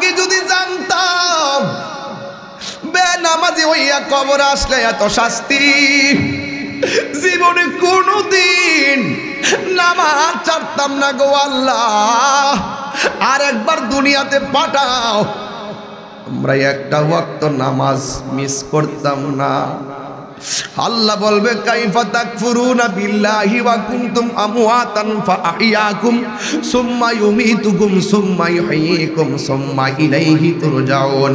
আগে যদি জানতাম বেনামাজি হইয়া কবর আসলে এত শাস্তি, জীবনে কোনোদিন নামাজ ছাড়তাম না গো আল্লাহ। আর একবার দুনিয়াতে পাঠাও, আমরা একটা ওয়াক্ত নামাজ মিস করতাম না। আল্লাহ বলবে কাইফা তাকফুরুনা বিল্লাহি ওয়া কুনতুম আমওয়াতান ফাআহইয়াকুম সুম্মা ইউমীতুকুম সুম্মা ইউহয়িকুম সুম্মা ইলাইহি তুরজাউন।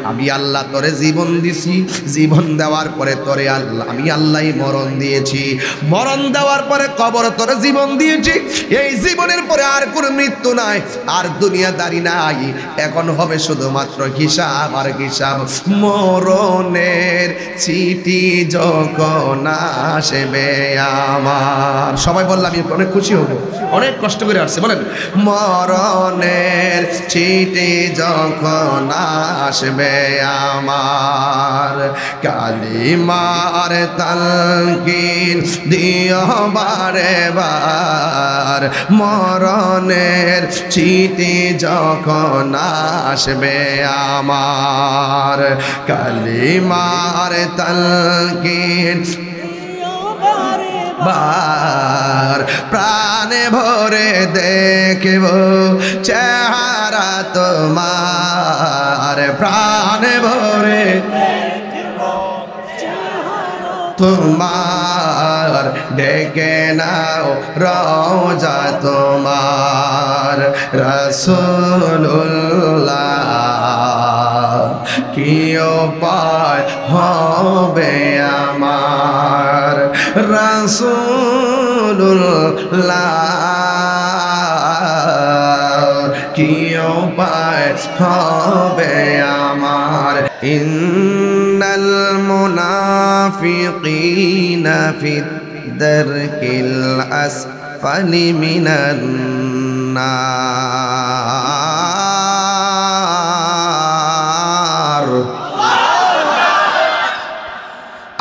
আমি আল্লাহ তোরে জীবন দিছি, জীবন দেওয়ার পরে তোরে আমি আল্লাহই মরণ দিয়েছি, মরণ দেওয়ার পরে কবর তোরে জীবন দিয়েছি। এই জীবনের পরে আর কোনো মৃত্যু নাই, আর দুনিয়াদারি নাই। এখন হবে শুধুমাত্র হিসাব আর হিসাব। মরণের চিঠি যখন আসবে আমার, সবাই বললাম আমি অনেক খুশি হব, অনেক কষ্ট করে আসছে। বলেন মরণের চিঠি যখন আসবে আমার, কালিমার তালকিন দিও বারে বার। মরণের চিঠি যখন আসবে আমার, কালিমার তালকিন বার। প্রাণে ভরে দেখব চেহারা তোমার, প্রাণে ভরে তোমার, ডেকে নাও রওজা তোমার। রাসূলুল্লাহ কি উপায় হবে আমার, রাসূলুল্লাহ কি উপায় হবে আমার। ইন্নাল মুনাফিকিনা ফিদ দারকিল আসফালি মিনান নার।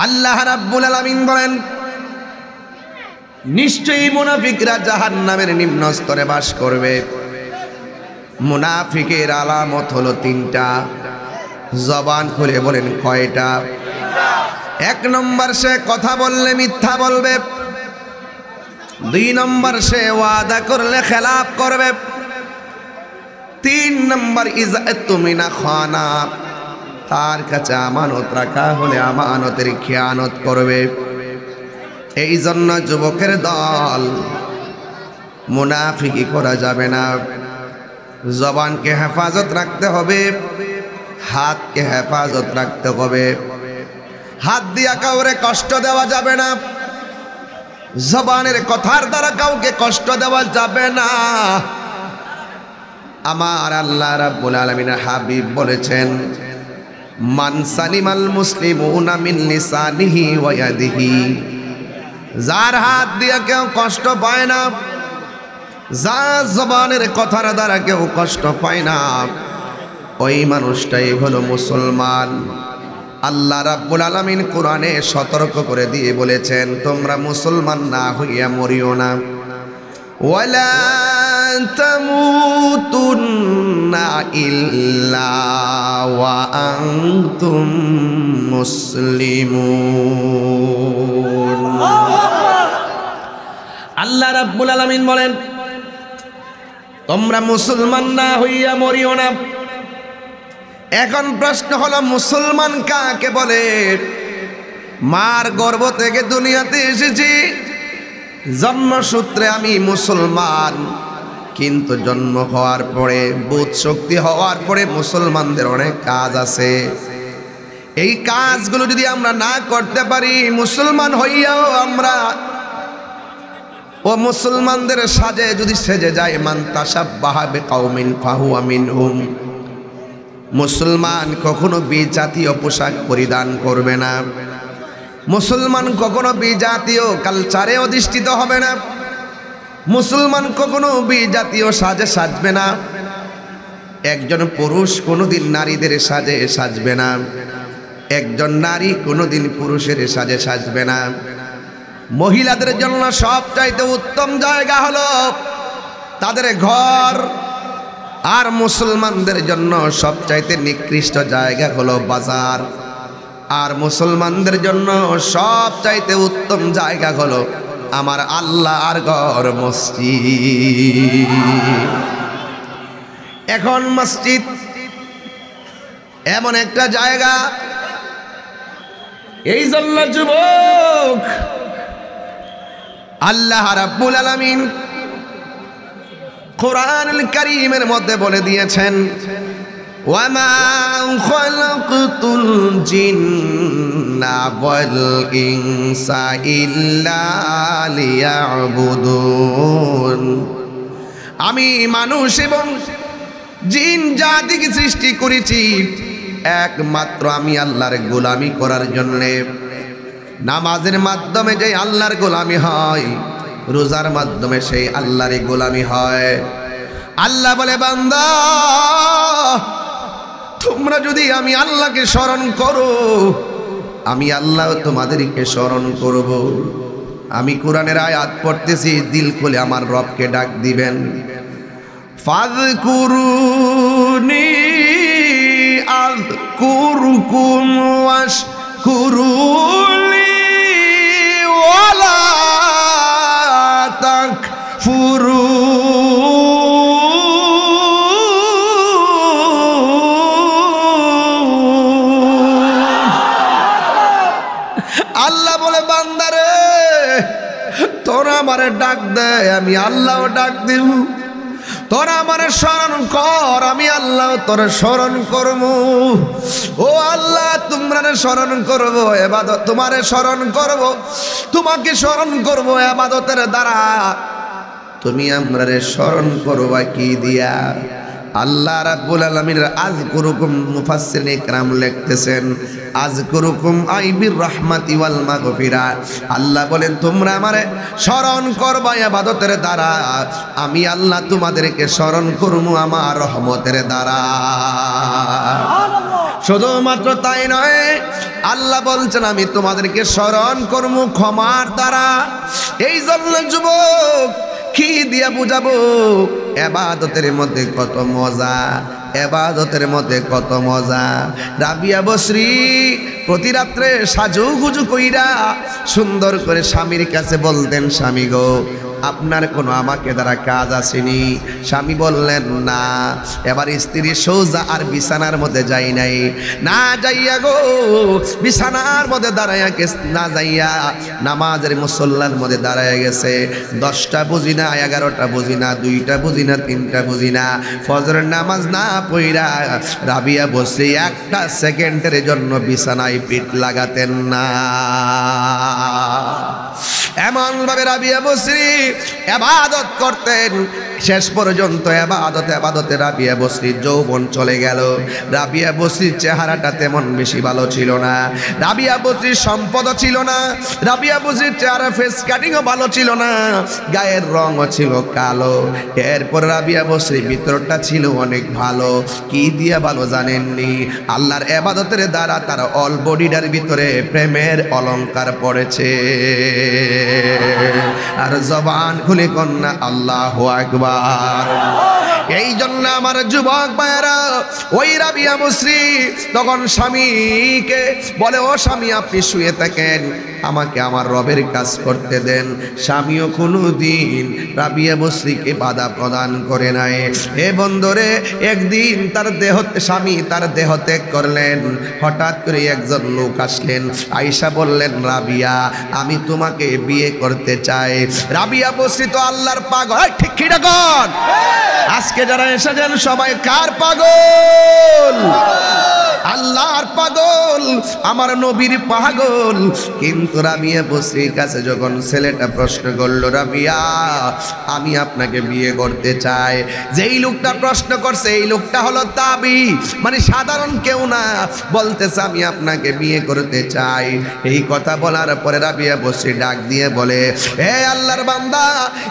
আল্লাহ রাব্বুল আলামিন বলেন নিশ্চয়ই মুনাফিকরা জাহান্নামের নিম্ন স্তরে বাস করবে। মুনাফিকের আলামত হলো তিনটা। জবান খুলে বলেন কয়টা? এক নম্বর সে কথা বললে মিথ্যা বলবে, দুই নম্বর সে ওয়াদা করলে খেলাপ করবে, তিন নম্বর ইজা তুমিনা খানা, তার কাছে আমানত রাখা হলে আমানতের খেয়ানত করবে। এই জন্য যুবকের দল মুনাফিকি করা যাবে না। জবানকে হেফাজত রাখতে হবে, হাতকে হেফাজত রাখতে হবে। হাত দিয়া কাউরে কষ্ট দেওয়া যাবে না, জবানের কথার দ্বারা কাউকে কষ্ট দেওয়া যাবে না। আমার আল্লাহ রাব্বুল আলামিনের হাবিব বলেছেন মান সালিমাল মুসলিমুনা মিন লিসানিহি ওয়া ইয়াদিহি, যার হাত দিয়ে কেউ কষ্ট পায় না, যার জবানের কথার দ্বারা কেউ কষ্ট পায় না, ওই মানুষটাই হলো মুসলমান। আল্লাহ রাব্বুল আলামিন কোরআনে সতর্ক করে দিয়ে বলেছেন তোমরা মুসলমান না হইয়া মরিও না। ওয়ালা তামুতুন্না ইল্লা ওয়া আনতুম মুসলিমুন। আল্লাহ রাব্বুল আলামিন বলেন তোমরা মুসলমান না হইয়া মরিও না। এখন প্রশ্ন হলো মুসলমান কাকে বলে? মার গর্ভ থেকে দুনিয়াতে এসেছি, জন্মসূত্রে আমি মুসলমান, কিন্তু জন্ম হওয়ার পরে বোধ শক্তি হওয়ার পরে মুসলমানদের অনেক কাজ আছে। এই কাজগুলো যদি আমরা না করতে পারি, মুসলমান হইয়াও আমরা ও মুসলমানদের সাজে যদি সেজে যায়, মান তাশাব্বাহা বিকাউমিন ফাহুয়া মিনহুম, মুসলমান কখনো বিজাতীয় পোশাক পরিধান করবে না, মুসলমান কখনো বিজাতীয় কালচারে অধিষ্ঠিত হবে না, মুসলমান কখনো বিজাতীয় সাজে সাজবে না। একজন পুরুষ কোনোদিন নারীদের সাজে সাজবে না, একজন নারী কোনোদিন পুরুষের সাজে সাজবে না। মহিলাদের জন্য সবচাইতে উত্তম জায়গা হলো তাদের ঘর, আর মুসলমানদের জন্য সবচাইতে নিকৃষ্ট জায়গা হলো বাজার, আর মুসলমানদের জন্য সবচাইতে উত্তম জায়গা হলো আমার আল্লাহর ঘর মসজিদ। এখন মসজিদ এমন একটা জায়গা, এই জন্য যুবক আল্লাহ রাব্বুল আলামিন কোরআনুল কারীমের মধ্যে বলে দিয়েছেন, ওয়ামা খালাকতুল জিন্না ওয়াল ইনসা ইল্লা লিয়াবুদুন। আমি মানুষ এবং জিন জাতিকে সৃষ্টি করেছি একমাত্র আমি আল্লাহর গোলামি করার জন্যে। নামাজের মাধ্যমে যে আল্লাহর গোলামি হয়, রোজার মাধ্যমে সেই আল্লাহরই গোলামি হয়। আল্লাহ বলে, বান্দা তোমরা যদি আমি আল্লাহকে স্মরণ করো, আমি আল্লাহ তোমাদেরকে স্মরণ করব। আমি কোরআনের আয়াত পড়তেছি, দিল খুলে আমার রবকে ডাক দিবেন। ফাযকুরুনি আযকুরুকুম ওয়াশকুরুলি ওয়ালা আল্লাহ বলে, বান্দারে তোরা আমারে ডাক দে, আমি আল্লাহও ডাক দিব। তোরা আমারে স্মরণ কর, আমি আল্লাহ তোরে স্মরণ করব। ও আল্লাহ তোমরা স্মরণ করব, ইবাদত তোমারে স্মরণ করব, তোমাকে স্মরণ করব ইবাদতের দ্বারা। তুমি আমরারে স্মরণ করবা কি দিয়া? আল্লাহ রাব্বুল আলামিনের আযকুরুকুম, মুফাসসিরিন ইকরাম লিখতেছেন আযকুরুকুম আই বির রাহমাতি ওয়াল মাগফিরা। আল্লাহ বলেন তোমরা আমারে স্মরণ করবা ইবাদতের দ্বারা, আমি আল্লাহ তোমাদেরকে স্মরণ করব আমার রহমতের দ্বারা। শুধুমাত্র তাই নয়, আল্লাহ বলছেন আমি তোমাদেরকে স্মরণ করব ক্ষমার দ্বারা। এই জন্য যুবক কি দিয়া বুঝাবো ইবাদতের মধ্যে কত মজা, ইবাদতের মধ্যে কত মজা। রাবিয়া বসরি প্রতি রাত্রে সাজুগুজু কইরা সুন্দর করে স্বামীর কাছে বলতেন, স্বামী গো আপনার কোনো আমাকে দ্বারা কাজ আসেনি? স্বামী বললেন না। এবার স্ত্রী সোজা আর বিছানার মধ্যে যাই নাই, না যাইয়া গো বিছানার মধ্যে দাঁড়াইয়া গেছে, না যাইয়া নামাজের মুসল্লার মধ্যে দাঁড়াইয়া গেছে। 10টা বুঝি না, 11টা বুঝি না, 2টা বুঝি না, 3টা বুঝি না, ফজরের নামাজ না পইরা রাবিয়া বসরি 1টা সেকেন্ডের জন্য বিছানায় পিঠ লাগাতেন না। এমন ভাবে রাবিয়া বসরি ইবাদত করতেন, শেষ পর্যন্ত ইবাদতে রাবিয়া বসরির যৌবন চলে গেল। রাবিয়া বসরির চেহারাটা তেমন বেশি ভালো ছিল না, রাবিয়া বসরির সম্পদও ছিল না, রাবিয়া বসরির চেহারা ফেস কাটিংও ভালো ছিল না, গায়ের রঙও ছিল কালো। এরপর রাবিয়া বসরির ভিতরটা ছিল অনেক ভালো। কি দিয়া ভালো জানেননি? আল্লাহর ইবাদতের দ্বারা তার অল বডিটার ভিতরে প্রেমের অলংকার পড়েছে। আর জবান খুলে কন্যা আল্লাহু আকবার। এই জন্য আমার যুবক ভাইরা, ওই রাবিয়া বসরি তখন স্বামীকে বলে, ও স্বামী আপনি শুয়ে থাকেন, আমাকে আমার রবের কাজ করতে দেন। স্বামীও কোনো দিন রাবিয়া বসরিকে বাধা প্রদান করে নাই। হে বন্ধুরে, একদিন স্বামী তার দেহ ত্যাগ করলেন। হঠাৎ করে একজন লোক আসলেন, আয়েশা বললেন, রাবিয়া আমি তোমাকে বিয়ে করতে চাই। রাবিয়া বসরি তো আল্লাহর পাগল। ঠিক কি ডাকন? আজকে যারা এসেছেন সবাই কার পাগল? আল্লাহর পাগল, আমার নবীর পাগল। কিন্তু রাবিয়া বসরির কাছে যখন ছেলেটা প্রশ্ন করলো, রাবিয়া আমি আপনাকে বিয়ে করতে চাই, যেই লোকটা প্রশ্ন করছে এই লোকটা হলো তাবি, মানে সাধারণ কেউ না, বলতেছে আমি আপনাকে বিয়ে করতে চাই। এই কথা বলার পরে রাবিয়া বসরি ডাক দিয়ে বলে, হে আল্লাহর বান্দা,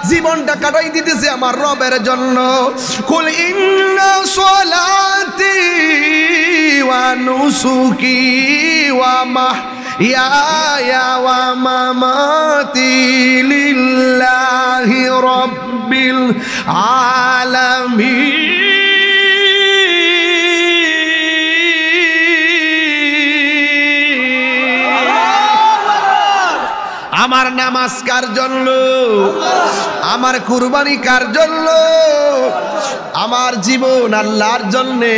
জীবনটা কাটাই দিতেছে আমার রবের জন্য। কুল ইন্না সলাতি ওয়া নুসুকি ওয়া মাহইয়ায়া ওয়া মামাতি লিল্লাহি রাব্বিল আলামিন। আমার নামাজ কার জন্য, আমার কুরবানি কার জন্য, আমার জীবন আল্লাহর জন্যে,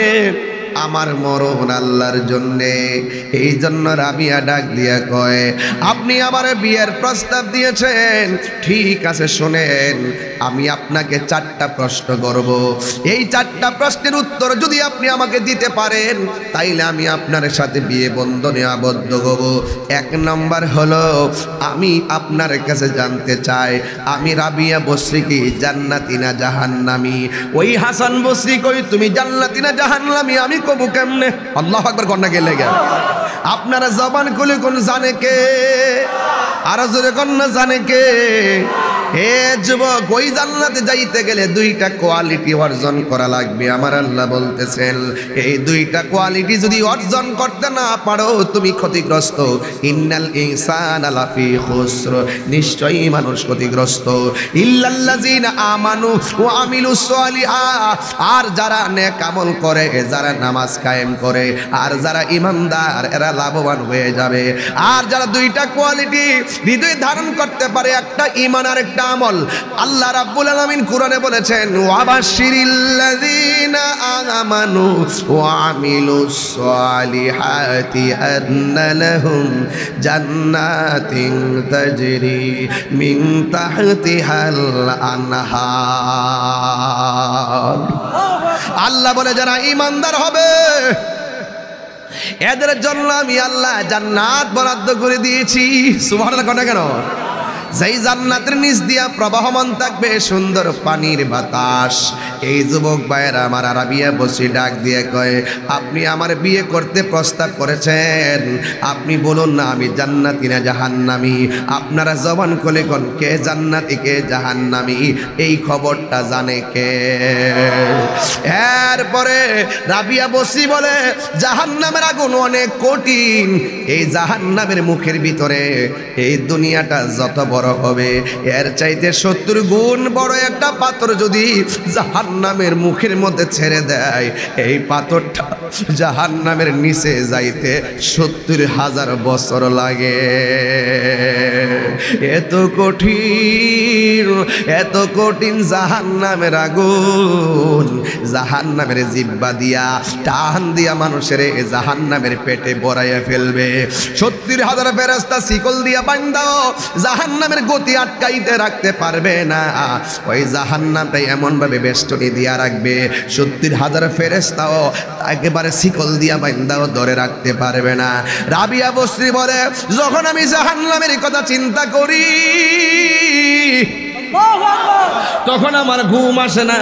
আমার মরণ আল্লাহর জন্যে। এই জন্য রাবিয়া ডাক দিয়া কয়, আপনি আমার বিয়ের প্রস্তাব দিয়েছেন, ঠিক আছে শোনেন, আমি আপনাকে 4টা প্রশ্ন করব। এই 4টা প্রশ্নের উত্তর যদি আপনি আমাকে দিতে পারেন, তাইলে আমি আপনার সাথে বিয়ে বন্ধনে আবদ্ধ হব। 1 নম্বর হলো, আমি আপনার কাছে জানতে চাই আমি রাবিয়া বসরি কি জান্নাতি না জাহান্নামী? ওই হাসান বসরি কই তুমি জান্নাতি না জাহান্নামী? আমি কবু কেমনে? আল্লাহু আকবার কন্যা গেলে গেল। আপনারা জবান খুলে কোন জানে কে? আরো জোরে কন্যা জানে কে? হে যুবক, ওই জান্নাতে যাইতে গেলে 2টা কোয়ালিটি অর্জন করা লাগবে। আমার আল্লাহ বলতেছেন, এই 2টা কোয়ালিটি যদি অর্জন করতে না পারো তুমি ক্ষতিগ্রস্ত। ইন্নাল ইনসানা লাফি খুসর, নিশ্চয়ই মানুষ ক্ষতিগ্রস্ত। ইল্লাল্লাযিনা আমানু ওয়া আমিলুস সালিহাত, আর যারা নেক আমল করে, যারা নামাজ কায়েম করে, আর যারা ইমানদার, এরা লাভবান হয়ে যাবে। আর যারা 2টা কোয়ালিটি হৃদয়ে ধারণ করতে পারে, একটা ঈমান আর একটা আমল, আল্লাহ রাব্বুল আলামিন কোরআনে বলেছেন, ওয়াবাশশিরিল্লাযিনা আমানু ওয়া আমিলুস সালিহাতি আন্না লাহুম জান্নাতিন তাজরি মিন তাহতিহাল আনহার। আল্লাহ বলে যারা ঈমানদার হবে এদের জন্য আমি আল্লাহ জান্নাত বরাদ্দ করে দিয়েছি। সুবহানাল্লাহ কনা কেন? যেই জান্নাতের নিচ দিয়া প্রবাহমান থাকবে সুন্দর পানির বাতাস। এই যুবক ভাইয়েরা আমার রাবিয়া বসরি ডাক দিয়ে কয়, আপনি আমার বিয়ে করতে প্রস্তাব করেছেন, আপনি বলুন না আমি জান্নাতি না জাহান্নামী? আপনারা জবান খুলে কোন কে জান্নাতি কে জাহান্নামী, এই খবরটা জানে কে? এরপরে রাবিয়া বসরি বলে, জাহান্নামের আগুন অনেক কঠিন, এই জাহান্নামের মুখের ভিতরে এই দুনিয়াটা যত বড় হবে, এর চাইতে 70 গুণ বড় একটা পাথর যদি জাহান্নামের মুখের মধ্যে ছেড়ে দেয়, এই পাথরটা জাহান্নামের নিচে যাইতে 70,000 বছর লাগে। এত কঠিন, এত কঠিন জাহান্নামের আগুন। জাহান্নামের জিহ্বা দিয়া টান দিয়া মানুষের জাহান্নামের পেটে বড়াইয়া ফেলবে। 70,000 ফেরেশতা শিকল দিয়া বাঁধাও, জাহান্নামের গতি আটকাইতে রাখতে পারবে না। ওই জাহান্নামটাই এমন ভাবে বেষ্টনী দিয়া রাখবে, 70,000 ফেরেশতাও একেবারে শিকল দিয়া বাঁধাও ধরে রাখতে পারবে না। রাবিয়া বসরি বলে, যখন আমি জাহান্নামের কথা চিন্তা করি তখন আমার ঘুম আসে না।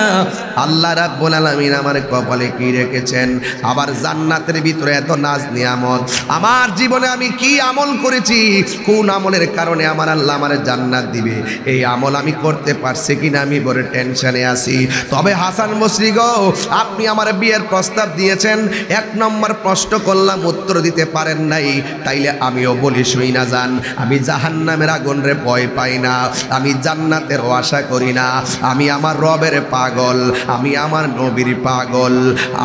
আল্লাহ রাব্বুল আলামিন আমার কপালে কি রেখেছেন, আবার জান্নাতের ভিতরে এত নাজ নিয়ামত। আমার জীবনে আমি কি আমল করেছি, কোন আমলের কারণে আমার আল্লাহ আমার জান্নাত দিবে, এই আমল আমি করতে পারছি কিনা আমি বড় টেনশনে আছি। তবে হাসান বসরি গো, আপনি আমার বিয়ের প্রস্তাব দিয়েছেন, 1 নম্বর প্রশ্ন করলাম উত্তর দিতে পারেন নাই, তাইলে আমিও বলি শুই না যান, আমি জাহান্নামের আগুনরে ভয় পাই না, আমি জান্নাতের আশা করি না। আমি আমার রবের পাগল, আমি আমার নবীর পাগল,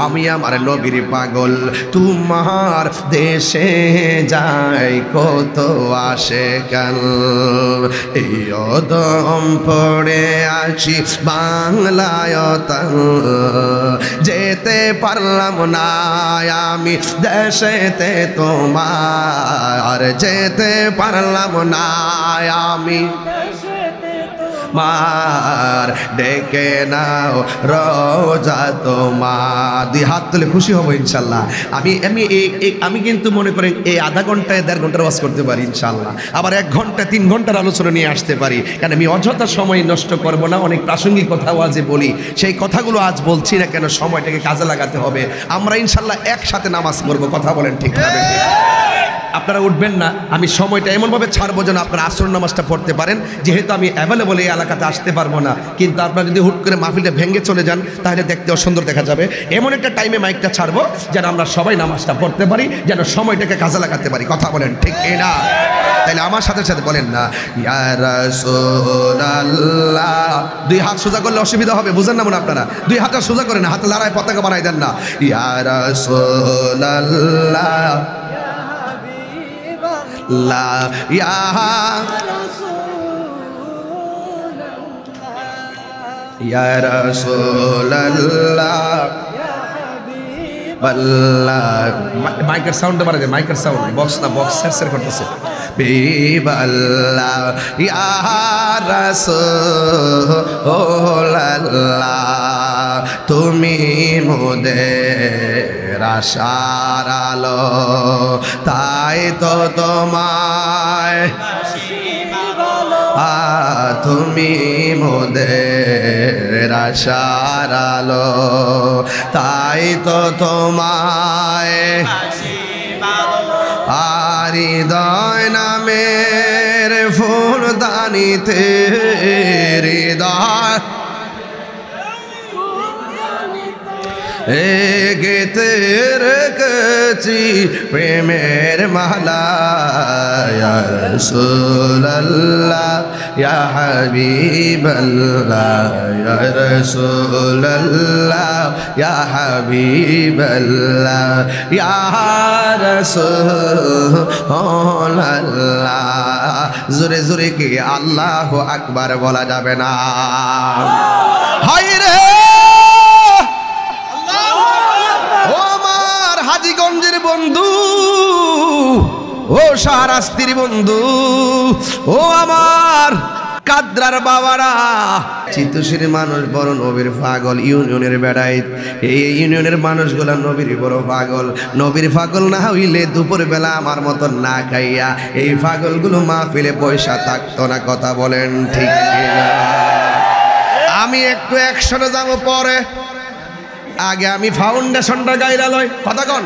আমি আমার নবীর পাগল। তোমার দেশে যায় কত আসে কাল, এই অদম পড়ে আছি বাংলায়, যেতে পারলাম না আমি দেশেতে তোমার, যেতে পারলাম না আমি মার, ডেকে নাও রোজা তোমার। দুই হাত তুলে খুশি হব ইনশাল্লাহ। আমি কিন্তু মনে করেন এই আধা ঘন্টায় 1.5 ঘন্টার ওয়াজ করতে পারি ইনশাল্লাহ, আবার 1 ঘন্টা 3 ঘন্টার আলোচনা নিয়ে আসতে পারি, কারণ আমি অযথা সময় নষ্ট করব না। অনেক প্রাসঙ্গিক কথাও আজ বলি, সেই কথাগুলো আজ বলছি না কেন, সময়টাকে কাজে লাগাতে হবে। আমরা ইনশাল্লাহ একসাথে নামাজ পড়বো, কথা বলেন ঠিক না? আপনারা উঠবেন না, আমি সময়টা এমনভাবে ছাড়বো যেন আপনারা আসর নামাজটা পড়তে পারেন। যেহেতু আমি অ্যাভেলেবল এই এলাকাতে আসতে পারবো না, কিন্তু আপনারা যদি হুট করে মাহফিলটা ভেঙে চলে যান তাহলে দেখতে অসুন্দর দেখা যাবে। এমন একটা টাইমে মাইকটা ছাড়বো যেন আমরা সবাই নামাজটা পড়তে পারি, যেন সময়টাকে কাজে লাগাতে পারি, কথা বলেন ঠিক না? তাইলে আমার সাথে সাথে বলেন না, ইয়া রাসূলুল্লাহ। 2 হাত সোজা করলে অসুবিধা হবে, বুঝেন না মনে আপনারা? 2 হাতটা সোজা করেন, হাতে লড়াই পতাকা বানাই দেন না। ইয়া রাসূলুল্লাহ লা ইয়া রাসূলুল্লাহ আল্লাহ। মাইকের সাউন্ডটা বাড়া যায়, মাইকের সাউন্ড, বক্স না, বক্স সেট করতেছে। বিবাল্লাহ ইয়া রাসূলুল্লাহ তুমি মোদের আশার আলো, তাই তো তোমায় তুমি মোদের আশার আলো, তাই তো তোমায় হৃদয় নামের ফুলদানিতে হৃদয় গেতে রেখেছি প্রেমের মালা, ইয়া রাসূলুল্লাহ ইয়া হাবিবাল্লাহ, ইয়া রাসূলুল্লাহ ইয়া হাবিবাল্লাহ, ইয়া রাসূলুল্লাহ। জোরে জোরে কি আল্লাহু আকবার বলা যাবে না? হায় রে হাজীগঞ্জের বন্ধু, ও শাহরাস্তির বন্ধু, ও আমার কাদরার বাবারা, চিত্তশীর মানুষ বড় নবীর পাগল, ইউনিয়নের বেড়াই এই ইউনিয়নের মানুষগুলা নবীর বড় পাগল। নবীর পাগল না হইলে দুপুর বেলা আমার মতন না খাইয়া এই পাগলগুলো মাহফিলে পয়সা থাকতো না। কথা বলেন ঠিক কিনা? আমি একটু একশনে যাবো পরে, আগে আমি ফাউন্ডেশনটা গাইরা লই। কথা কন,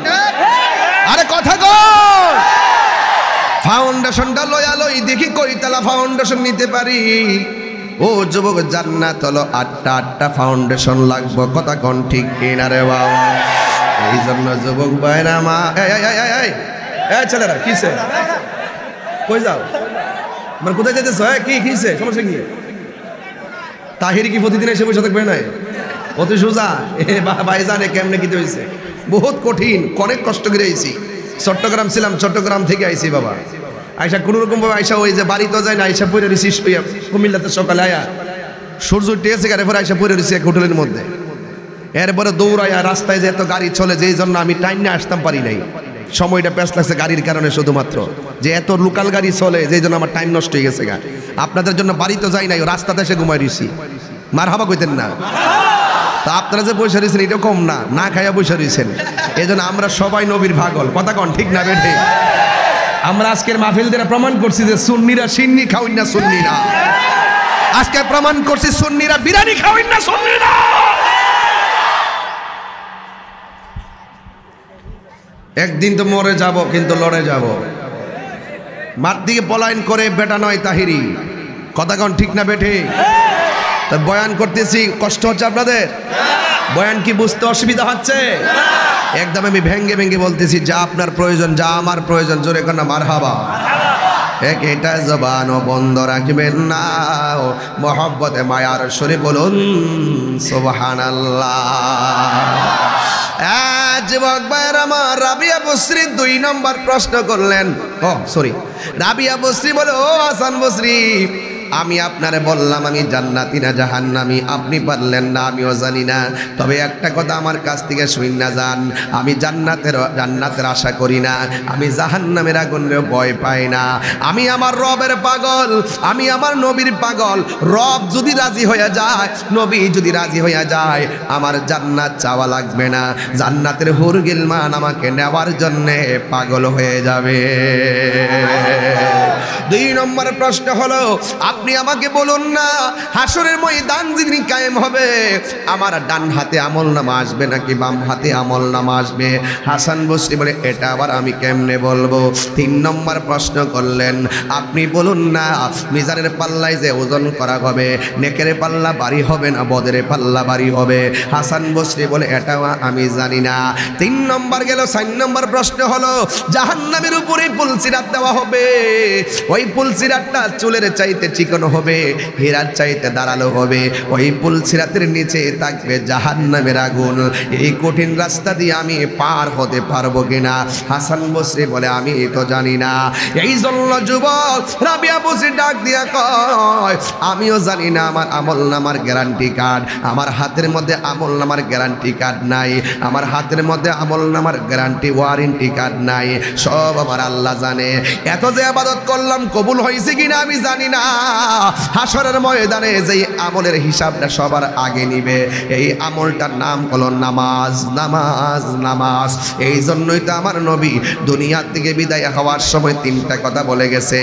আরে কথা কন। ফাউন্ডেশনটা লইয়া লই, দেখি কয়তলা ফাউন্ডেশন নিতে পারি। ও যুবক, জান্নাত হলো 8টা ফাউন্ডেশন লাগবে। কথা কন ঠিক কিনা রে বাবা? এই জন্য যুবক ভাইরা মা, এই ছেলেরা কিসে কই যাও, মানে কোথায় যেতেছ? কি কিসে সমস্যা কি? তাহির কি প্রতিদিন এসে বসে থাকবে না? অতি সোজা ভাই জানে কেমনে কিতে হয়েছে, বহুত কঠিন, অনেক কষ্ট করে আইছি। চট্টগ্রাম ছিলাম, চট্টগ্রাম থেকে আইছি বাবা। আইসা কোনো রকম ভাবে আইসা ওই যে বাড়ি তো যায় না, আইসা পড়ে রয়েছি কুমিল্লাতে সকালে আয়া সূর্য উঠেছে গাড়ি পরে আইসা পড়ে রয়েছি এক হোটেলের মধ্যে। এরপরে দৌড়াইয়া রাস্তায় যে এত গাড়ি চলে, যেই জন্য আমি টাইম নিয়ে আসতাম পারি নাই। সময়টা প্যাস লাগছে গাড়ির কারণে, শুধুমাত্র যে এত লোকাল গাড়ি চলে যেই জন্য আমার টাইম নষ্ট হয়ে গেছে গা। আপনাদের জন্য বাড়ি তো যাই নাই, রাস্তাতে এসে ঘুমাই রয়েছি। মার হাবা কইতেন না? তা আপনারা যে পয়সা দিয়েছেন এটা কম না, না খাইয়া পয়সা দিয়েছেন। এই জন্য আমরা সবাই নবীর পাগল। কথা কন ঠিক না বেঠে? আমরা আজকের মাহফিল দ্বারা প্রমাণ করছি যে সুন্নিরা সিন্নি খাওয়াই না, সুন্নিরা আজকে প্রমাণ করছি সুন্নিরা বিরিয়ানি খাওয়াই না, সুন্নিরা। একদিন তো মরে যাব, কিন্তু লড়ে যাব। মার দিকে পলায়ন করে বেটা নয় তাহিরি। কথা কন ঠিক না বেঠে? তা বয়ান করতেছি, কষ্ট হচ্ছে আপনাদের? বয়ান কি বুঝতে অসুবিধা হচ্ছে? একদম আমি ভেঙ্গে ভেঙ্গে বলতেছি, যা আপনার প্রয়োজন, যা আমার প্রয়োজন, জোরে কর না মারহাবা। এটা জবানও বন্ধ রাখবেন না, মহব্বতে মায়ার সুরে বলুন সুবহানাল্লাহ। যুবক ভাইয়ের আমার, রাবিয়া বসরি 2 নম্বর প্রশ্ন করলেন। রাবিয়া বসরি বলে, ও হাসান বসরি, আমি আপনারে বললাম আমি জান্নাতি না জাহান্নামী, আপনি পারলেন না, আমিও জানি না। তবে একটা কথা আমার কাছ থেকে শুইন না যান, আমি জান্নাতের আশা করি না, আমি জাহান্নামের আগুনেও ভয় পাই না। আমি আমার রবের পাগল, আমি আমার নবীর পাগল। রব যদি রাজি হয়ে যায়, নবী যদি রাজি হয়ে যায়, আমার জান্নাত চাওয়া লাগবে না। জান্নাতের হুর গিলমান আমাকে নেওয়ার জন্যে পাগল হয়ে যাবে। 2 নম্বর প্রশ্ন হলো, আপনি আমাকে বলুন না, হাসরের ময়দান যেদিন কায়েম হবে, আমার ডান হাতে আমলনামা আসবে নাকি বাম হাতে আমলনামা আসবে? হাসান বসরি বলে, এটা আবার আমি কেমনে বলবো? 3 নম্বর প্রশ্ন করলেন, আপনি বলুন না, মিজানের পাল্লায় যে ওজন করা হবে, নেকের পাল্লা বাড়ি হবে না বদের পাল্লা বাড়ি হবে? হাসান বসরি বলে, এটাও আমি জানি না। 3 নম্বর গেল। 4 নম্বর প্রশ্ন হলো, জাহান্নামের উপরে পুলসিরাত দেওয়া হবে, ওই পুলসিরাতটা চুলের চাইতে চিকন হবে, হীরার চাইতে দাঁড়ালো হবে। ওই পুল সিরাতের নিচে থাকবে জাহান্নামের আগুন। এই কঠিন রাস্তা দিয়ে আমি পার হতে পারবো কিনা? হাসান বসরি বলে আমি তো জানি না। এই জন্য যুবক রাবিয়া বসরি ডাক দিয়া কয়, আমিও জানি না। আমার আমল নামার গ্যারান্টি কার্ড, আমার হাতের মধ্যে আমল নামার গ্যারান্টি কার্ড নাই, আমার হাতের মধ্যে আমল নামার গ্যারান্টি ওয়ারেন্টি কার্ড নাই। সব আমার আল্লাহ জানে। এত যে ইবাদত করলাম কবুল হয়েছে কিনা আমি জানি না। হাসরের ময়দানে যেই আমলের হিসাবটা সবার আগে নিবে, এই আমলটার নাম হলো নামাজ। নামাজ নামাজ। এই জন্যই তো আমার নবী দুনিয়ার থেকে বিদায় হওয়ার সময় তিনটা কথা বলে গেছে,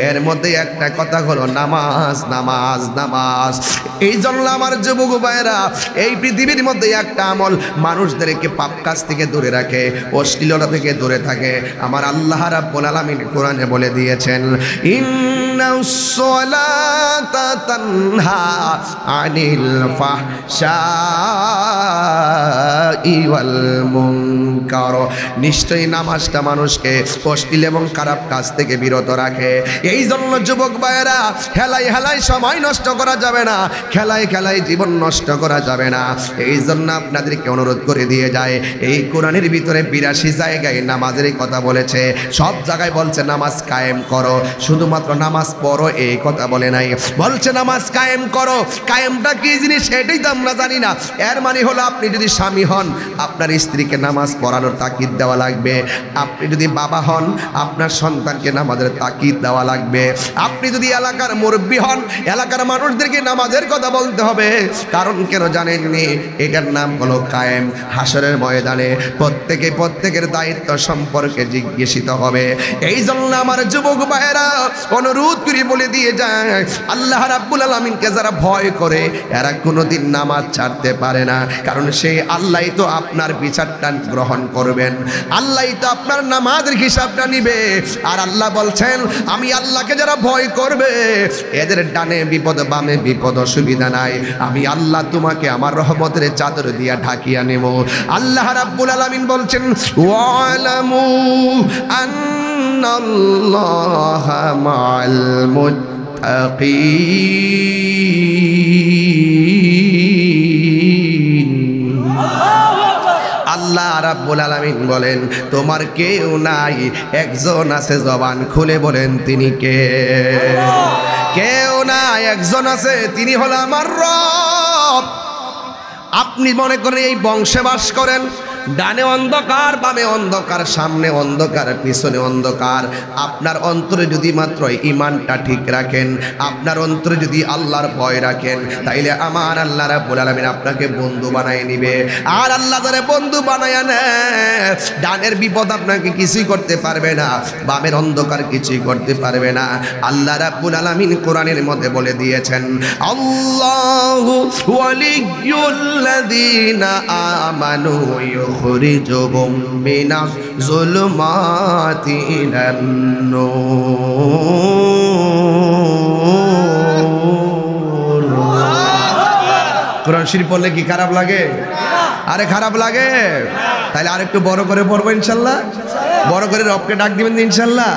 এর মধ্যে একটা কথা হলো নামাজ নামাজ নামাজ। এই জন্য আমার যুবক ভাইরা, এই পৃথিবীর মধ্যে একটা আমল মানুষদেরকে পাপ কাজ থেকে দূরে রাখে, অশ্লীলতা থেকে দূরে থাকে। আমার আল্লাহ রাব্বুল আলামিন কোরআনে বলে দিয়েছেন, ইন্নাস সালাতা তানহা আনিল ফাহশাই ওয়াল মুনকার। নিশ্চয়ই নামাজটা মানুষকে অশ্লীল এবং খারাপ কাজ থেকে বিরত রাখে। এই জন্য যুবক ভাইয়েরা, হেলাই হেলাই সময় নষ্ট করা যাবে না, খেলায় খেলায় জীবন নষ্ট করা যাবে না। এই জন্য আপনাদেরকে অনুরোধ করে দিয়ে যায়, এই কোরআনের ভিতরে 82 জায়গায় নামাজের কথা বলেছে। সব জায়গায় বলছে নামাজ কায়েম করো, শুধুমাত্র নামাজ পড়ো এই কথা বলে নাই। বলছে নামাজ কায়েম করো। কায়েমটা কি জিনিস সেটাই তো আমরা জানি না। এর মানে হলো আপনি যদি স্বামী হন, আপনার স্ত্রীকে নামাজ পড়ানোর তাকিদ দেওয়া লাগবে। আপনি যদি বাবা হন, আপনার সন্তানকে নামাজের তাকিদ দেওয়া লাগবে। আপনি যদি এলাকার মুরব্বী হন, এলাকার মানুষদেরকে নামাজের কথা বলতে হবে। কারণ কেন জানেননি? এটার নাম হলো কায়েম। হাসরের ময়দানে প্রত্যেকের দায়িত্ব সম্পর্কে জিজ্ঞাসিত হবে। এই জন্য আমার যুবক ভাইয়েরা অনুরোধ করে বলে দিয়ে যায়, আল্লাহ রাব্বুল আলামিনকে যারা ভয় করে এরা কোনোদিন নামাজ ছাড়তে পারে না। কারণ সেই আল্লাহই তো আপনার বিচারটা গ্রহণ করবেন, আল্লাহই তো আপনার নামাজের হিসাবটা নিবে। আর আল্লাহ বলছেন, আমি আল্লাহকে যারা ভয় করবে এদের ডানে বিপদ বামে বিপদ অসুবিধা নাই, আমি আল্লাহ তোমাকে আমার রহমতের চাদর দিয়া ঢাকিয়া নেব। আল্লাহ রাব্বুল আলামিন বলছেন, ওয়ালামু আন্নাল্লাহা মাআল মুত্তাকিন। আল্লাহ রাব্বুল আলামিন বলেন, তোমার কেউ নাই, একজন আছে। জবান খুলে বলেন তিনি কে? কেউ নাই, একজন আছে, তিনি হলো আমার রব। আপনি মনে করেন এই বংশে বাস করেন, ডানে অন্ধকার বামে অন্ধকার, সামনে অন্ধকার পিছনে অন্ধকার। আপনার অন্তরে যদি মাত্র ঈমানটা ঠিক রাখেন, আপনার অন্তরে যদি আল্লাহর ভয় রাখেন, তাইলে আমার আল্লাহ রাব্বুল আলামিন আপনাকে বন্ধু বানায় নিবে। আর আল্লাহ যারা বন্ধু বানায় নেয়, ডানের বিপদ আপনাকে কিছুই করতে পারবে না, বামের অন্ধকার কিছুই করতে পারবে না। আল্লাহ রাব্বুল আলামিন কোরআনের মধ্যে বলে দিয়েছেন, আল্লাহু ওয়ালিয়ুল্লাযীনা আমানু يخرجهم من الظلمات إلى النور। কোরআন শরীফ পড়লে কি খারাপ লাগে? আরে খারাপ লাগে? তাহলে আরেকটু বড় করে পড়বো ইনশাল্লাহ। বড় করে রবকে ডাক দিবেন ইনশাল্লাহ।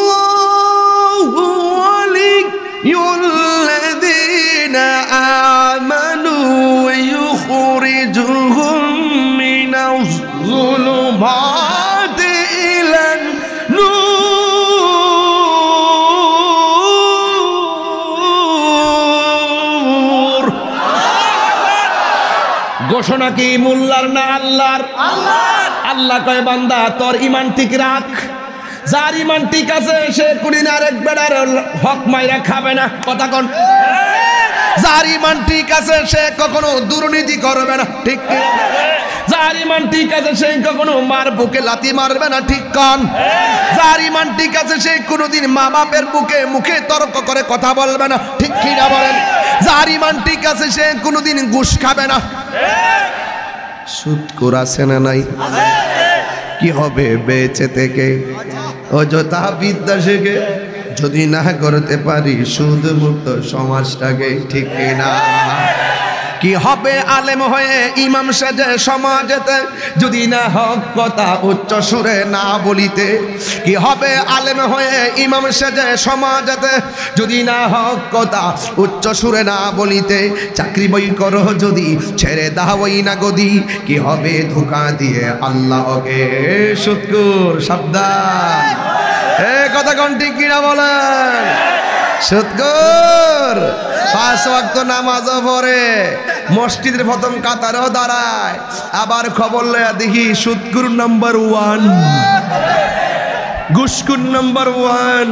আল্লাহু ওয়ালিয়ুল্লাযীনা আমানু يخرجهم من الظلمات إلى النور। ঘোষণা কি মোল্লার না আল্লাহর? আল্লাহ কয়, বান্দা তোর ঈমান ঠিক রাখ। যার ঈমান ঠিক আছে সে কোনদিন আরেক বেড়ার হক মাইরা খাবে না। কথা কোন? যার ঈমান ঠিক আছে সে কখনো দুর্নীতি করবে না। ঠিক? যার ঈমান ঠিক আছে সে কখনো মার বুকে লাথি মারবে না। ঠিক কোন? যার ঈমান ঠিক আছে সে কোনোদিন মা বাপের বুকে মুখে তর্ক করে কথা বলবে না। ঠিক কি না বলেন? যার ঈমান ঠিক আছে সে কোনোদিন ঘুষ খাবে না। সুদখোর আছে না নাই? কি হবে বেঁচে থেকে? অযথা বিদ্যা শিখে যদি না করতে পারি সুদ মুক্ত সমাজটাকে। ঠিক না? কি হবে আলেম হয়ে ইমাম সাজে সমাজেতে যদি না হক কথা উচ্চ সুরে না বলিতে কি হবে আলেম হয়ে ইমাম সাজে সমাজেতে যদি না হক কথা উচ্চ সুরে না বলিতে চাকরি বই করো যদি ছেড়ে দাওই না গদি কি হবে ধোঁকা দিয়ে আল্লাহকে সুৎকুর সাবধান এ কথা কোন ঠিক কিনা বলেন সুৎকুর পাঁচ ওয়াক্ত নামাজও পড়ে মসজিদের প্রথম কাতারও দাঁড়ায় আবার খবর লয়া দেখি সুৎকুর নাম্বার 1 ঘুষখোর নাম্বার 1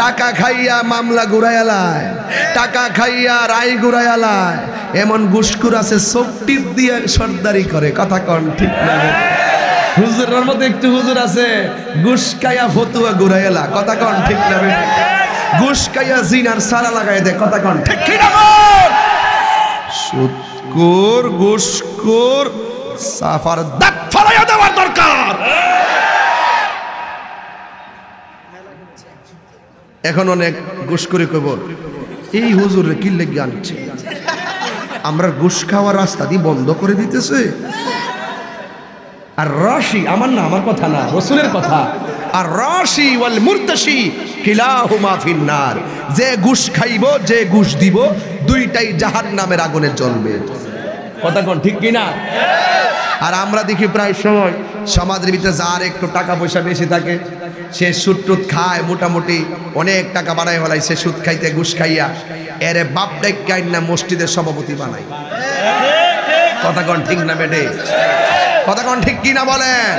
টাকা খাইয়া মামলা ঘুরাইয়ালায় টাকা খাইয়া রায় ঘুরাইয়ালায় এমন ঘুষখোর আছে সবটিপ দিয়ে সর্দারি করে কথা কন ঠিক না হুজুরের মধ্যে একটু হুজুর আছে ঘুষ খাইয়া ফতুয়া ঘুরাইয়ালা কথা কন ঠিক না ঘুষ খাইয়া জিনার সারা লাগাই দে কথা কন ঠিক কি না সুৎখোর ঘুষখোর সাফার দাঁত ফলাইয়া দেওয়ার দরকার এখন অনেক ঘুষখোরি কইব এই হুজুরে কি লেগে আনছে আমরা ঘুষ খাওয়ার রাস্তা দিয়ে বন্ধ করে দিতেছে আর রাশি আমার না আমার কথা না রাসূলের কথা আর রাশি ওয়াল মুরতাশি কিলাহুমা ফিন্নার যে ঘুষ খাইব যে ঘুষ দিব দুইটাই জাহান্নামের আগুনে জ্বলবে কথা কোন ঠিক কি না আর আমরা দেখি প্রায় সময় সমাজের ভিতরে যার একটু টাকা পয়সা বেশি থাকে সে সুদ টুদ খায় মোটামুটি অনেক টাকা বানায় ফেলায় সে সুদ খাইতে ঘুষ খাইয়া এরে বাপ ডাইকাইন না মসজিদের সভাপতি বানায় কথা কোন ঠিক না বেটে কথা কোন ঠিক কি না বলেন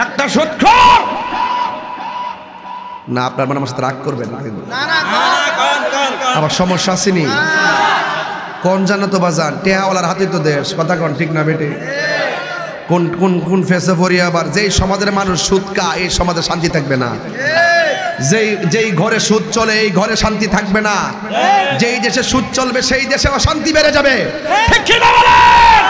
একটা সুদখোর না আপনার মানে আমার সাথে রাগ করবেন না আবার সমস্যা আসেনি কোন জানো তো বাজান টেহাওয়ালার হাতে তো দেশ কথা কোন ঠিক না বেটে কোন কোন কোন ফেসে পড়ি আবার যেই সমাজের মানুষ সুদ খায় এই সমাজে শান্তি থাকবে না যেই ঘরে সুদ চলে এই ঘরে শান্তি থাকবে না যেই দেশে সুদ চলবে সেই দেশে অশান্তি বেড়ে যাবে ঠিক কি না বলেন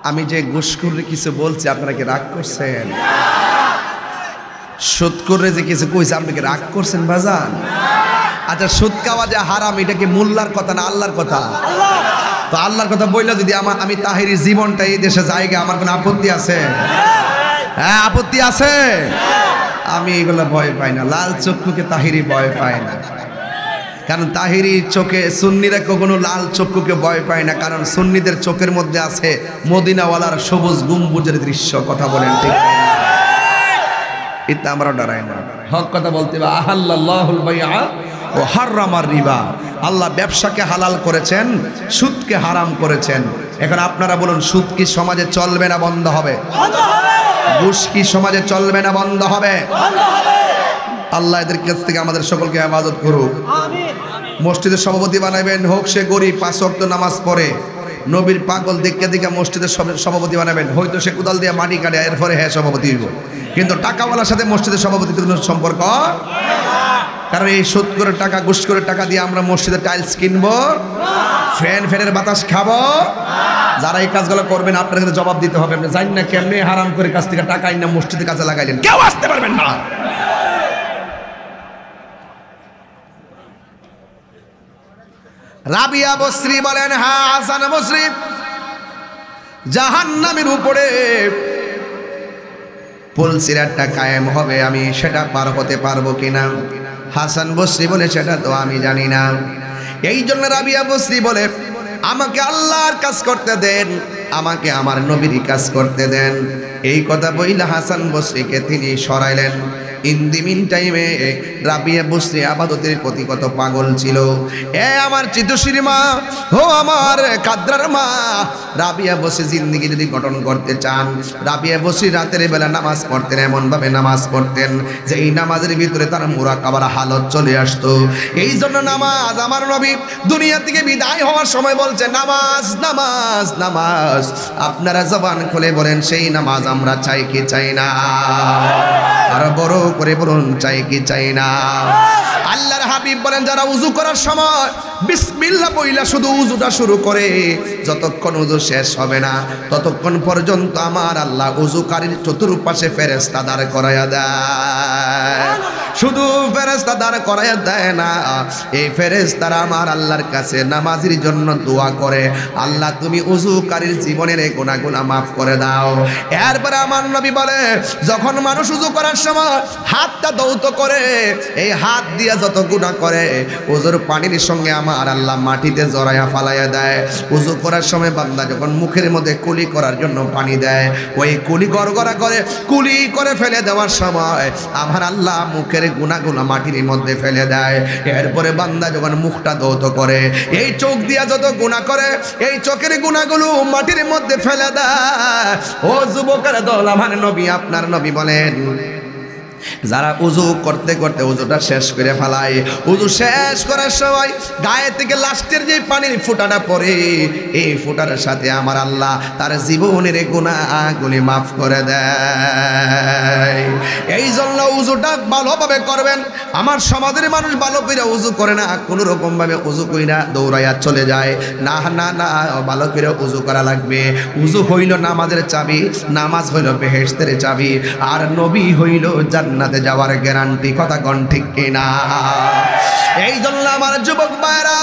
আমি যে ঘুষখোরে কিছু বলছি আপনারা কি রাগ করছেন সুদখোরে যে কিছু কইছে আপনি কি রাগ করছেন বাজান আচ্ছা সুদ খাওয়া যে হারাম এটা কি মোল্লার কথা না আল্লাহর কথা তো আল্লাহর কথা বললে যদি আমি তাহিরি জীবনটা এই দেশে জায়গা আমার কোনো আপত্তি আছে হ্যাঁ আপত্তি আছে আমি এগুলো ভয় পাই না লাল চক্ষুকে তাহিরি ভয় পায় না কারণ তাহিরি চোখে সুন্নিরা কখনো লাল চক্ষুকে ভয় পায় না কারণ সুন্নিদের চোখের মধ্যে আছে মদিনাওয়ালার সবুজ গম্বুজের দৃশ্য কথা বলেন ঠিক এটা আমরা ডরাই না হক কথা বলতে বা আহাল্লাল্লাহুল বাইআ ও হাররামার রিবা আল্লাহ ব্যবসাকে হালাল করেছেন সুদকে হারাম করেছেন এখন আপনারা বলুন সুদ কি সমাজে চলবে না বন্ধ হবে ঘুষ কি সমাজে চলবে না বন্ধ হবে আল্লাহ এদের কাছ থেকে আমাদের সকলকে হেফাজত করুক আমিন মসজিদের সভাপতি বানাবেন হোক সে গরিব 5 ওয়াক্ত নামাজ পড়ে নবীর পাগল দেখে দেখে মসজিদের সভাপতি বানাবেন হয়তো সে কোদাল দিয়ে মাটি কাটে এরপরে হ্যাঁ সভাপতি হইব কিন্তু টাকাওয়ালার সাথে মসজিদের সভাপতির কোনো সম্পর্ক কারণ এই সুদ করে টাকা ঘুষ করে টাকা দিয়ে আমরা মসজিদের টাইলস কিনবো ফ্যানের বাতাস খাবো যারা এই কাজগুলো করবেন আপনার কাছে জবাব দিতে হবে আপনি জানেন না কেমনে হারাম করে কাছ থেকে টাকা আইনা মসজিদের কাছে লাগাইলেন কেউ আসতে পারবেন না রাবিয়া বসরি বলেন হ্যাঁ হাসান বসরি জাহান্নামের উপরে পুলসিরাতটা কায়েম হবে আমি সেটা পার হতে পারবো কিনা হাসান বসরি বলে সেটা তো আমি জানি না এই জন্য রাবিয়া বসরি বলে আমাকে আল্লাহর কাজ করতে দেন আমাকে আমার নবীর কাজ করতে দেন এই কথা বইলা হাসান বসরিকে তিনি সরাইলেন ইন দি মিন টাইমে রাবিয়া বসরি আবাদতের প্রতি কত পাগল ছিল। আমার চিতশির মা, ও আমার কাদরার মা, রাবিয়া বসরি জিন্দেগি যদি গঠন করতে চান, রাবিয়া বসরি রাতের বেলা নামাজ পড়তেন, এমনভাবে নামাজ পড়তেন যে এই নামাজের ভিতরে তার মুরাকাবার হালত চলে আসতো। এই জন্য নামাজ আমার নবী দুনিয়া থেকে বিদায় হওয়ার সময় বলছে নামাজ নামাজ নামাজ। আপনারা জবান খুলে বলেন সেই নামাজ আমরা চাই কি চাই না? আর বড় করে বলুন চাই কি চাই না? আল্লাহর হাবিব বলেন যারা উযু করার সময় বিসমিল্লাহ বইলা শুধু উযুটা শুরু করে, যতক্ষণ উযু শেষ হবে না ততক্ষণ পর্যন্ত আমার আল্লাহ উযুকারীর চতুর্পাশে ফেরেশতা দাঁড় করায়া দেয়। শুধু ফেরেশতা দাঁড় করায়া দেয় না, এই ফেরেশতারা আমার আল্লাহর কাছে নামাজের জন্য দোয়া করে, আল্লাহ তুমি উযুকারীর জীবনের এই গুনাহগুলো মাফ করে দাও। এরপরে আমার নবী বলে যখন মানুষ উযু করার সময় হাতটা ধৌত করে, এই হাত দিয়া যত গুনাহ করে উযুর পানির সঙ্গে আমার আল্লাহ মাটিতে জড়ায়া ফালাইয়া দেয়। উযু করার সময় বান্দা যখন মুখের মধ্যে কুলি করার জন্য পানি দেয়, ওই কুলি গড়গড়া করে কুলি করে ফেলে দেওয়ার সময় আমার আল্লাহ মুখের গুনাহগুলো মাটির মধ্যে ফেলে দেয়। এরপরে বান্দা যখন মুখটা ধৌত করে, এই চোখ দিয়া যত গুনাহ করে এই চোখের গুনাহগুলো মাটির মধ্যে ফেলে দেয়। ও যুবকের দল, আমার নবী আপনার নবী বলেন যারা উযু করতে করতে উযুটা শেষ করে ফেলায়, উযু শেষ করার সময় গায়ে থেকে লাস্টের যে পানির ফোঁটাটা পড়ে, এই ফোঁটার সাথে আমার আল্লাহ তার জীবনের গুনাহগুলি মাফ করে দেয়। এই জন্য উযুটা ভালোভাবে করবেন। আমার সমাজের মানুষ ভালো করে উযু করে না, কোনো রকম ভাবে উযু কইরা দৌড়াইয়া চলে যায়। না না না, ভালো করে উযু করা লাগবে। উযু হইল নামাজের চাবি, নামাজ হইল বেহেশতের চাবি, আর নবী হইল জান্নাতে যাওয়ার গ্যারান্টি। কথা কোন ঠিক কিনা? এই জন্য আমার যুবক ভাইরা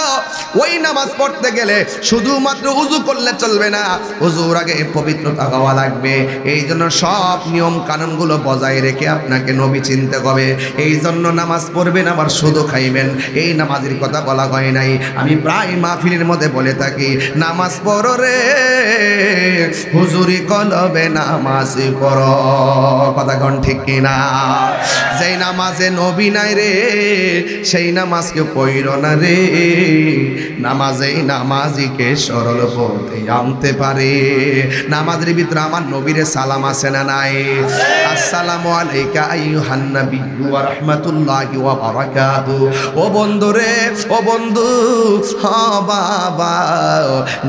ওই নামাজ পড়তে গেলে শুধুমাত্র উযু করলে চলবে না, উযুর আগে পবিত্রতা হওয়া লাগবে। এই জন্য সব নিয়ম কানুনগুলো বজায় রেখে আপনাকে নবী চিনতে হবে। এই জন্য নামাজ পড়বেন আবার শুধু খাইবেন, এই নামাজের কথা বলা হয় নাই। আমি প্রায় মাহফিলের মধ্যে বলে থাকি নামাজ পড়ো রে হুজুরি কলবে নামাজ পড়ো। কথা কোন ঠিক কিনা? যেই নামাজে নবী নাই রে সেই নামাজকে পড়ো না রে। নামাজেই নামাজিকে সরল পথে আনতে পারে। নামাজের ভিতরে আমার নবীরে সালাম আছে না নাই? আসসালামু আলাইকা আইয়ুহান নবী ওয়া রাহমাতুল্লাহি ওয়া বারাকাতুহু। ও বন্ধু রে, ও বন্ধু, হ্যাঁ বাবা,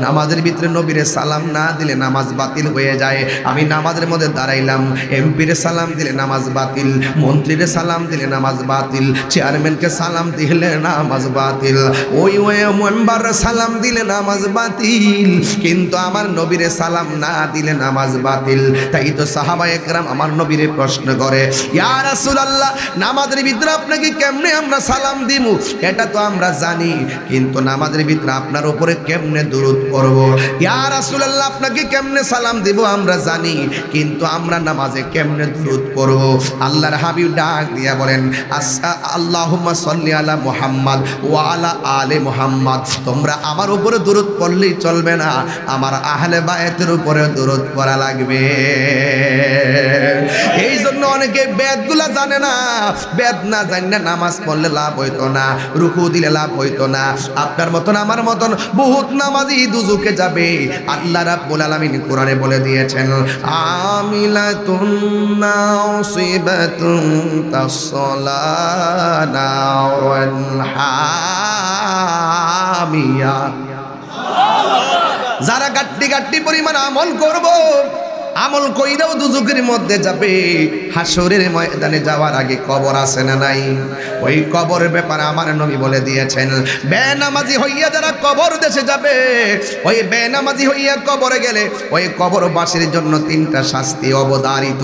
নামাজের ভিতরে নবীরে সালাম না দিলে নামাজ বাতিল হয়ে যায়। আমি নামাজের মধ্যে দাঁড়াইলাম, এমপিরে সালাম দিলে নামাজ বাতিল, মন্ত্রীরে সালাম দিলে নামাজ বাতিল, চেয়ারম্যানকে সালাম দিলে নামাজ বাতিল, ওই মেম্বার সালাম দিলে নামাজ বাতিল, কিন্তু আমার নবীরে সালাম না দিলে নামাজ বাতিল। তাই তো সাহাবায়ে কেরাম আমার নবীরে প্রশ্ন করে, ইয়া রাসূলুল্লাহ নামাজের ভিতরে আপনাকে কেমনে আমরা সালাম দিমু এটা তো আমরা জানি, কিন্তু নামাজের ভিতরে আপনার উপরে কেমনে দুরূদ করব। ইয়া রাসূলুল্লাহ আপনাকে কেমনে সালাম দিব আমরা জানি, কিন্তু আমরা নামাজে কেমনে দুরূদ করব। আল্লাহর হাবিব ডাক দিয়া বলেন আল্লাহুম্মা সাল্লি আলা মুহাম্মদ ওয়া আলা আলে মুহাম্মদ। তোমরা আমার উপরে দুরূদ পড়লেই চলবে না, আমার আহলে বায়তের উপরে দুরূদ পড়া লাগবে। এই জন্য অনেকে বেদগুলা জানে না, বেদ না জানলে নামাজ পড়লে লাভ হইতো না, রুকু দিলে লাভ হইতো না। আপনার মতন আমার মতন বহুত নামাজি দুজুকে যাবে। আল্লাহ রাব্বুল আলামিন কোরআনে বলে দিয়েছেন আমিলাতুন নাসিবাতুন তাসলানা ওয়ান হামিয়া। যারা গাট্টি গাট্টি পরিমাণ আমল করব, আমল কইরাও দুজকের মধ্যে যাবে। হাসরের ময়দানে যাওয়ার আগে কবর আছে না নাই? ওই কবরের ব্যাপারে আমার নবী বলে দিয়েছেন বেনামাজি হইয়া যারা কবর দেশে যাবে, ওই বেনামাজি হইয়া কবরে গেলে ওই কবরবাসীর জন্য তিনটা শাস্তি অবধারিত।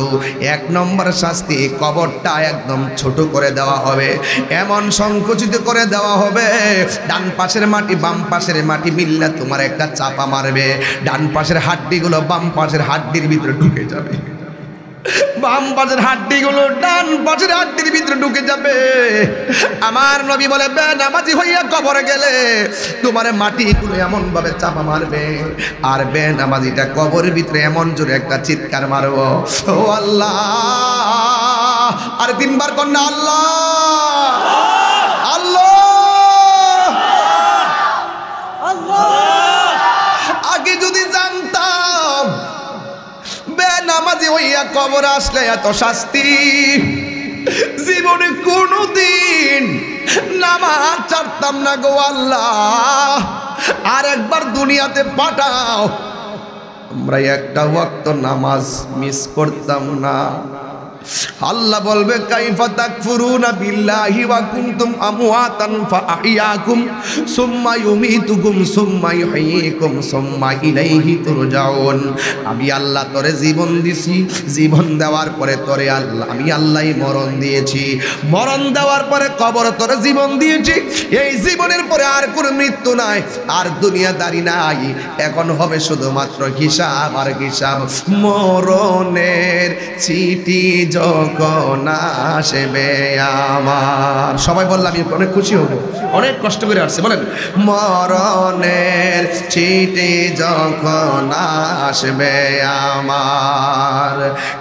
এক নম্বর শাস্তি, কবরটা একদম ছোট করে দেওয়া হবে, এমন সংকুচিত করে দেওয়া হবে ডান পাশের মাটি বাম পাশের মাটি মিল্লা তোমার একটা চাপা মারবে, ডান পাশের হাড্ডিগুলো বাম পাশের হাড্ডির ভিতরে ঢুকে যাবে, বাম পাশের হাড্ডিগুলো ডান পাশের হাড্ডির ভিতরে ঢুকে যাবে। আমার নবী বলে বেনামাজি হইয়া কবরে গেলে তোমার মাটিগুলো এমন ভাবে চাপা মারবে, আর বেনামাজিটা কবরের ভিতরে এমন জোরে একটা চিৎকার মারবো, ও আল্লাহ আর তিনবার কন্যা আল্লাহ আল্লাহ আগে যদি জানতাম বেনামাজি হইয়া কবর আসলে এত শাস্তি, জীবনে কোনোদিন নামাজ ছাড়তাম না গো আল্লাহ। আর একবার দুনিয়াতে পাঠাও, আমরা একটা ওয়াক্ত নামাজ মিস করতাম না। আল্লাহ বলবে কাইফা তাকফুরুনা বিল্লাহি ওয়া কুনতুম আমওয়াতান ফাআহইয়াকুম সুম্মা ইউমীতুকুম সুম্মা ইউহয়িকুম সুম্মা ইলাইহি তুরজাউন। আমি আল্লাহ তোরে জীবন দিছি, জীবন দেওয়ার পরে তোরে আমি আল্লাহই মরণ দিয়েছি, মরণ দেওয়ার পরে কবর তোরে জীবন দিয়েছি। এই জীবনের পরে আর কোনো মৃত্যু নাই, আর দুনিয়াদারি নাই। এখন হবে শুধুমাত্র হিসাব আর হিসাব। মরণের চিঠি যখন আসবে আমার, সবাই বললাম আমি অনেক খুশি হব, অনেক কষ্ট করে আসছে। বলেন মরণের চিঠি যখন আসবে আমার,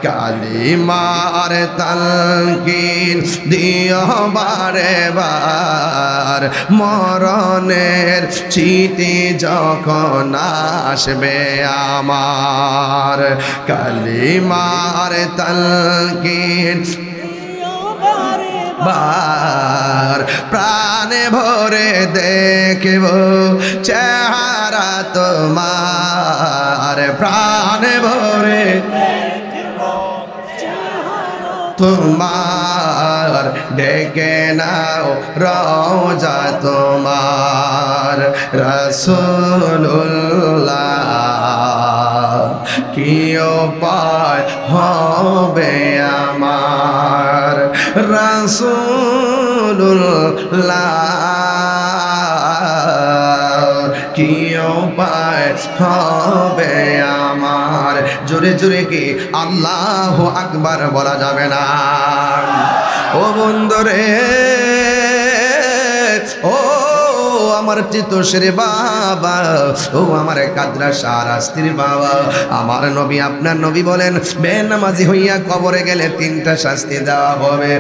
কালিমার তালকিন দিও বারে বার। মরণের চিঠি যখন আসবে আমার, কালিমার তালকিন বার। প্রাণে ভরে দেখব চেহারা তোমার, প্রাণে ভরে তোমার, ডেকে নাও রওজা তোমার। রাসূলুল্লাহ কি উপায় হবে আমার, রাসূলুল্লাহ কি উপায় হবে আমার। জোরে জোরে কি আল্লাহু আকবার বলা যাবে না? ও বন্ধুরে, ও আমার চিতোষের বাবা, ও আমার কাদরা শাহরাস্তির বাবা, আমার নবী আপনার নবী বলেন বেনামাজি হইয়া কবরে গেলে তিনটা শাস্তি দেওয়া হবে।